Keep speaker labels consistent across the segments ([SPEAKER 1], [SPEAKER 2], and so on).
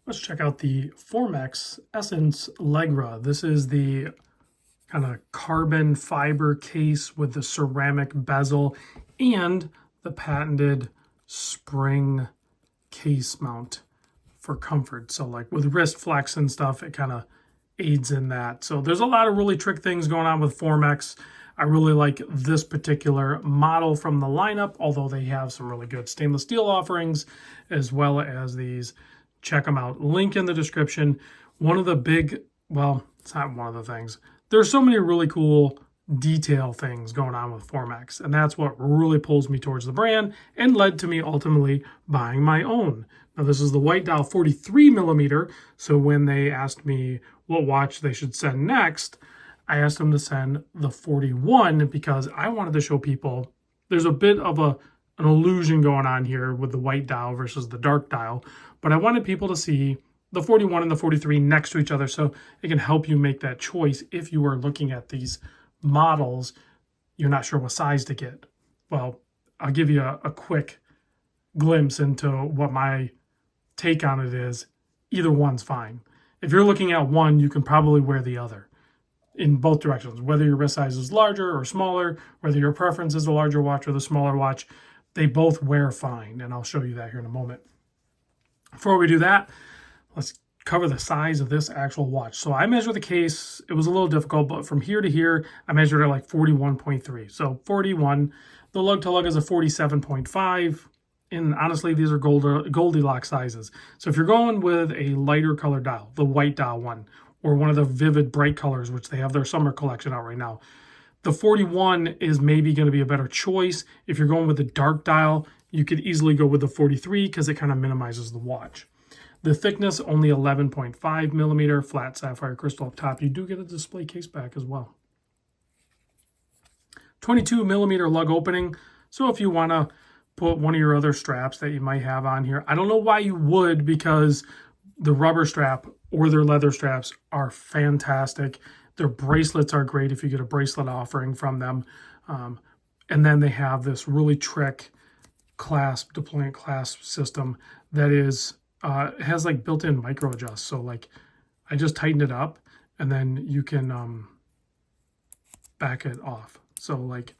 [SPEAKER 1] Let's check out the Formex Essence LEGGERA. This is the kind of carbon fiber case with the ceramic bezel and the patented spring case mount for comfort. So like with wrist flex and stuff, it kind of aids in that. So there's a lot of really trick things going on with Formex. I really like this particular model from the lineup, although they have some really good stainless steel offerings as well as these. Check them out. Link in the description. One of the big, well, it's not one of the things. There's so many really cool detail things going on with Formex, and that's what really pulls me towards the brand and led to me ultimately buying my own. Now, this is the white dial 43 millimeter, so when they asked me what watch they should send next, I asked them to send the 41 because I wanted to show people there's a bit of an illusion going on here with the white dial versus the dark dial, but I wanted people to see the 41 and the 43 next to each other so it can help you make that choice if you are looking at these models, you're not sure what size to get. Well, I'll give you a quick glimpse into what my take on it is. Either one's fine. If you're looking at one, you can probably wear the other in both directions, whether your wrist size is larger or smaller, whether your preference is the larger watch or the smaller watch, they both wear fine, and I'll show you that here in a moment. Before we do that, let's cover the size of this actual watch. So I measured the case. It was a little difficult, but from here to here, I measured it like 41.3. So 41. The lug to lug is a 47.5. And honestly, these are Goldilocks sizes. So if you're going with a lighter color dial, the white dial one, or one of the vivid bright colors, which they have their summer collection out right now, the 41 is maybe going to be a better choice. If you're going with the dark dial, you could easily go with the 43 because it kind of minimizes the watch. The thickness, only 11.5 millimeter, flat sapphire crystal up top. You do get a display case back as well. 22 millimeter lug opening. So if you want to put one of your other straps that you might have on here, I don't know why you would, because the rubber strap or their leather straps are fantastic. Their bracelets are great if you get a bracelet offering from them. And then they have this really trick clasp, deployment clasp system that is has like built-in micro adjust. So like I just tightened it up and then you can back it off. So like,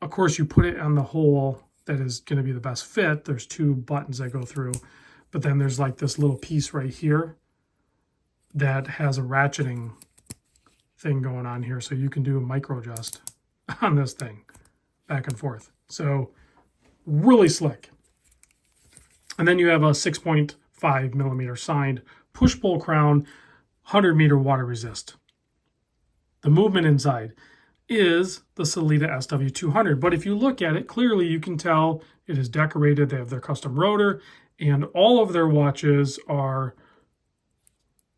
[SPEAKER 1] of course you put it on the hole that is going to be the best fit. There's two buttons that go through, but then there's like this little piece right here that has a ratcheting thing going on here. So you can do a micro adjust on this thing back and forth. So really slick. And then you have a 6.5 millimeter signed push-pull crown, 100-meter water resist. The movement inside is the Sellita SW200, but if you look at it, clearly you can tell it is decorated. They have their custom rotor, and all of their watches are,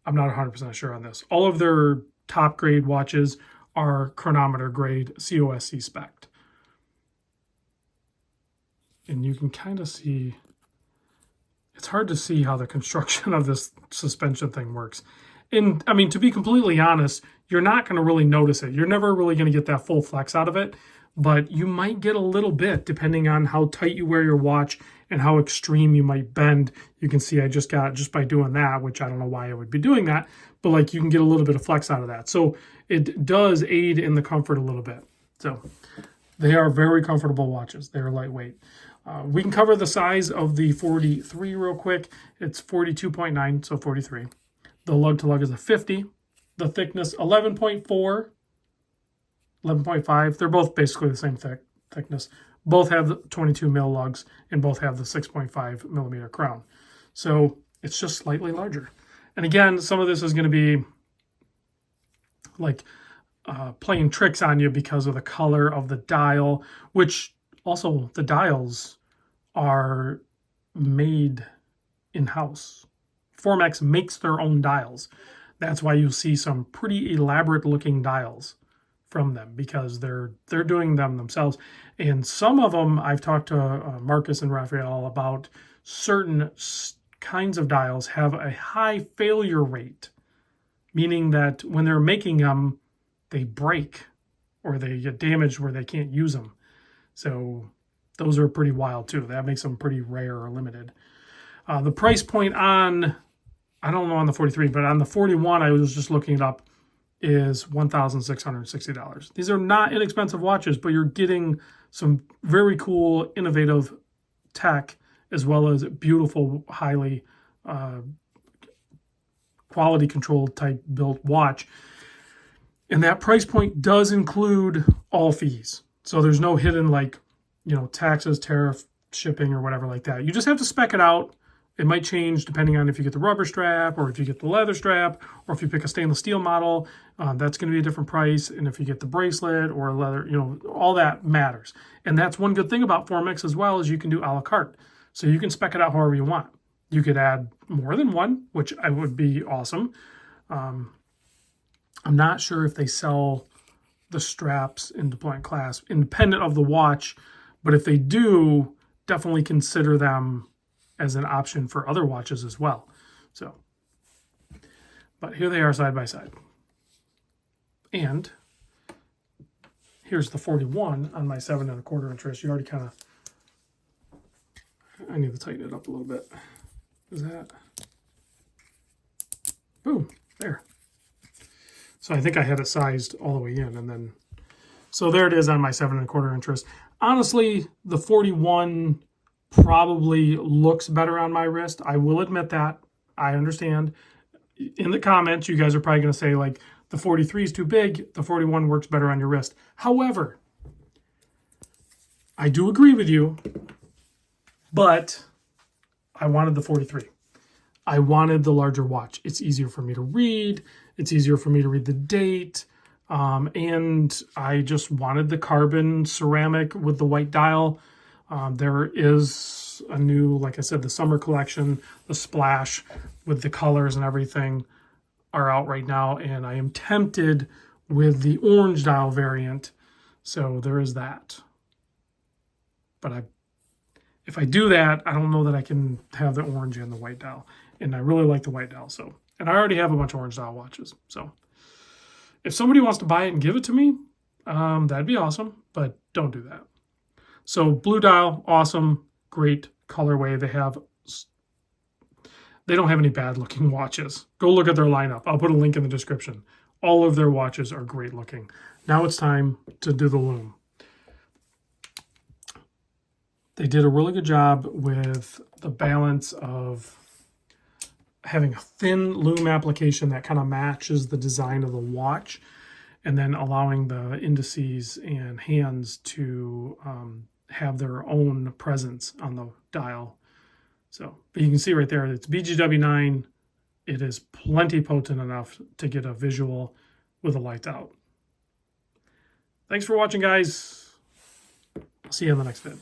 [SPEAKER 1] I'm not 100% sure on this, all of their top grade watches are chronometer grade COSC spec'd. And you can kind of see, it's hard to see how the construction of this suspension thing works. And I mean, to be completely honest, you're not going to really notice it. You're never really going to get that full flex out of it, but you might get a little bit depending on how tight you wear your watch and how extreme you might bend. You can see I just got, just by doing that, which I don't know why I would be doing that, but like you can get a little bit of flex out of that. So it does aid in the comfort a little bit. So they are very comfortable watches. They're lightweight. We can cover the size of the 43 real quick. It's 42.9, so 43. The lug to lug is a 50. The thickness, 11.4, 11.5. They're both basically the same thickness. Both have 22 mil lugs and both have the 6.5 millimeter crown. So it's just slightly larger. And again, some of this is going to be like playing tricks on you because of the color of the dial, which also the dials are made in-house. Formex makes their own dials. That's why you see some pretty elaborate looking dials from them, because they're doing them themselves. And some of them, I've talked to Marcus and Raphael about, certain kinds of dials have a high failure rate, meaning that when they're making them, they break or they get damaged where they can't use them. So those are pretty wild too. That makes them pretty rare or limited. The price point on, I don't know on the 43, but on the 41, I was just looking it up, is $1,660. These are not inexpensive watches, but you're getting some very cool, innovative tech, as well as beautiful, highly quality controlled type built watch. And that price point does include all fees. So there's no hidden, like, taxes, tariff, shipping, or whatever like that. You just have to spec it out. It might change depending on if you get the rubber strap or if you get the leather strap, or if you pick a stainless steel model, that's going to be a different price. And if you get the bracelet or leather, all that matters. And that's one good thing about Formex as well, is you can do a la carte. So you can spec it out however you want. You could add more than one, which I would be awesome. I'm not sure if they sell the straps in deployment clasp independent of the watch, but if they do, definitely consider them as an option for other watches as well. So, but here they are side by side. And here's the 41 on my 7 1/4 inch wrist. You already kind of, I need to tighten it up a little bit. Is that? Boom, there. So I think I had it sized all the way in, and then, so there it is on my 7 1/4 inch wrist. Honestly, the 41 probably looks better on my wrist. I will admit that. I understand. In the comments, you guys are probably going to say, like, the 43 is too big, the 41 works better on your wrist. However, I do agree with you, but I wanted the 43. I wanted the larger watch. It's easier for me to read. It's easier for me to read the date. And I just wanted the carbon ceramic with the white dial. There is a new, like I said, the summer collection, the Splash with the colors and everything are out right now. And I am tempted with the orange dial variant. So there is that. But if I do that, I don't know that I can have the orange and the white dial. And I really like the white dial. So, and I already have a bunch of orange dial watches. So if somebody wants to buy it and give it to me, that'd be awesome. But don't do that. So blue dial, awesome, great colorway. They don't have any bad looking watches. Go look at their lineup. I'll put a link in the description. All of their watches are great looking. Now it's time to do the loom. They did a really good job with the balance of having a thin loom application that kind of matches the design of the watch, and then allowing the indices and hands to have their own presence on the dial. So, but you can see right there, it's BGW9. It is plenty potent enough to get a visual with the lights out. Thanks for watching, guys. I'll see you in the next vid.